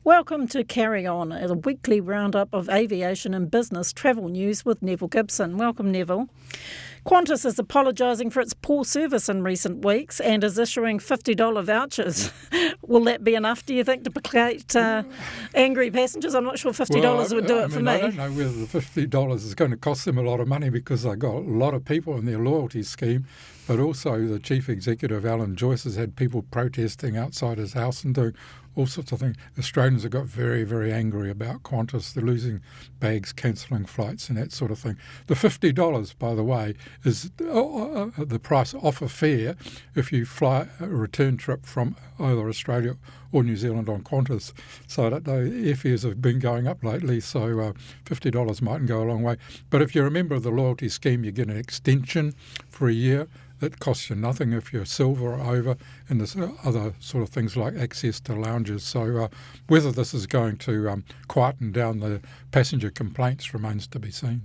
Welcome to Carry On, a weekly roundup of aviation and business travel news with Neville Gibson. Welcome, Neville. Qantas is apologising for its poor service in recent weeks and is issuing $50 vouchers. Will that be enough, do you think, to placate angry passengers? I'm not sure $50 would do it for me. I don't know whether the $50 is going to cost them a lot of money because they've got a lot of people in their loyalty scheme, but also the chief executive, Alan Joyce, has had people protesting outside his house and doing all sorts of things. Australians have got very, very angry about Qantas. They're losing bags, cancelling flights and that sort of thing. The $50, by the way, is the price off a fare if you fly a return trip from either Australia or New Zealand on Qantas. So I don't know, airfares have been going up lately, so $50 mightn't go a long way. But if you're a member of the loyalty scheme, you get an extension for a year. It costs you nothing if you're silver or over, and there's other sort of things like access to lounges. So whether this is going to quieten down the passenger complaints remains to be seen.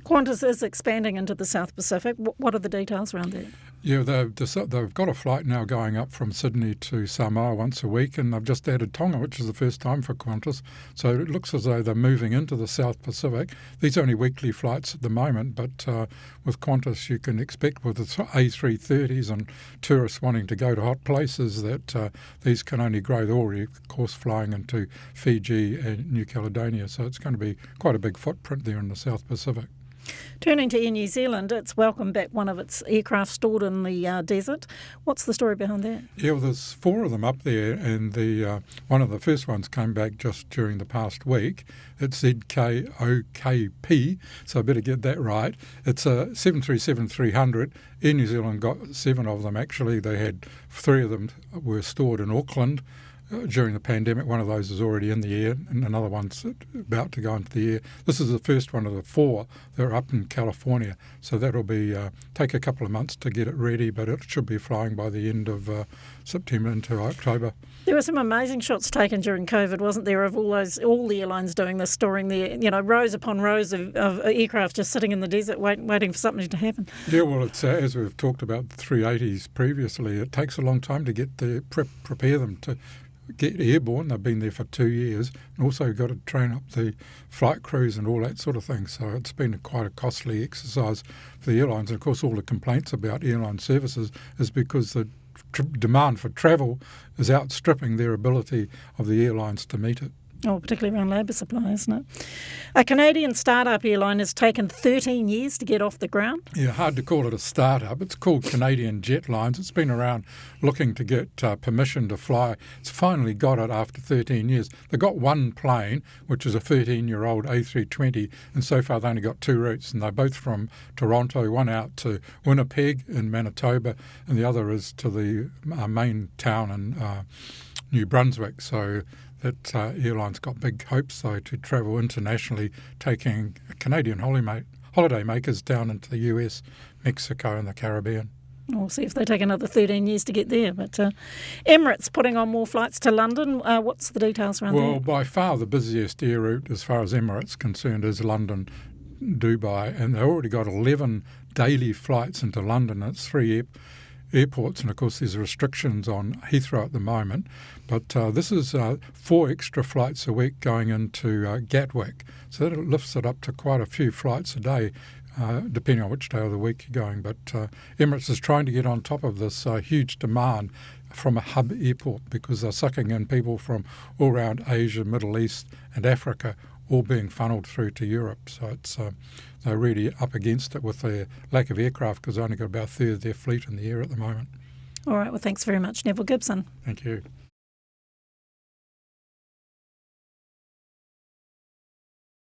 Qantas is expanding into the South Pacific. What are the details around that? Yeah, they've got a flight now going up from Sydney to Samoa once a week, and they've just added Tonga, which is the first time for Qantas. So it looks as though they're moving into the South Pacific. These are only weekly flights at the moment, but with Qantas you can expect with the A330s and tourists wanting to go to hot places that these can only grow. They're already, of course, flying into Fiji and New Caledonia, so it's going to be quite a big footprint there in the South Pacific. Turning to Air New Zealand, it's welcomed back one of its aircraft stored in the desert. What's the story behind that? Yeah, well, there's four of them up there, and the one of the first ones came back just during the past week. It's ZKOKP, so I better get that right. It's a 737-300. Air New Zealand got 7 of them, actually. They had 3 of them were stored in Auckland. During the pandemic, one of those is already in the air and another one's about to go into the air. This is the first one of the 4 that are up in California, so that'll be take a couple of months to get it ready, but it should be flying by the end of September into October. There were some amazing shots taken during COVID, wasn't there, of all the airlines doing this, storing their rows upon rows of aircraft just sitting in the desert waiting for something to happen. Yeah, well, it's as we've talked about the 380s previously, it takes a long time to get prepare them to get airborne. They've been there for 2 years, and also got to train up the flight crews and all that sort of thing. So it's been quite a costly exercise for the airlines. And of course, all the complaints about airline services is because the demand for travel is outstripping their ability of the airlines to meet it. Oh, particularly around labour supply, isn't it? A Canadian startup airline has taken 13 years to get off the ground. Yeah, hard to call it a startup. It's called Canadian Jet Lines. It's been around looking to get permission to fly. It's finally got it after 13 years. They've got one plane, which is a 13-year-old A320, and so far they've only got 2 routes, and they're both from Toronto, one out to Winnipeg in Manitoba, and the other is to the main town in New Brunswick. So that airline's got big hopes, though, to travel internationally, taking Canadian holiday makers down into the US, Mexico and the Caribbean. We'll see if they take another 13 years to get there. But Emirates putting on more flights to London. What's the details around that? Well, by far the busiest air route as far as Emirates concerned is London, Dubai, and they've already got 11 daily flights into London. It's 3 airports, and of course there's restrictions on Heathrow at the moment, but this is 4 extra flights a week going into Gatwick, so that lifts it up to quite a few flights a day, depending on which day of the week you're going. But Emirates is trying to get on top of this huge demand from a hub airport, because they're sucking in people from all around Asia, Middle East and Africa, all being funneled through to Europe. So it's they're really up against it with their lack of aircraft, because they've only got about a third of their fleet in the air at the moment. All right, well, thanks very much, Neville Gibson. Thank you.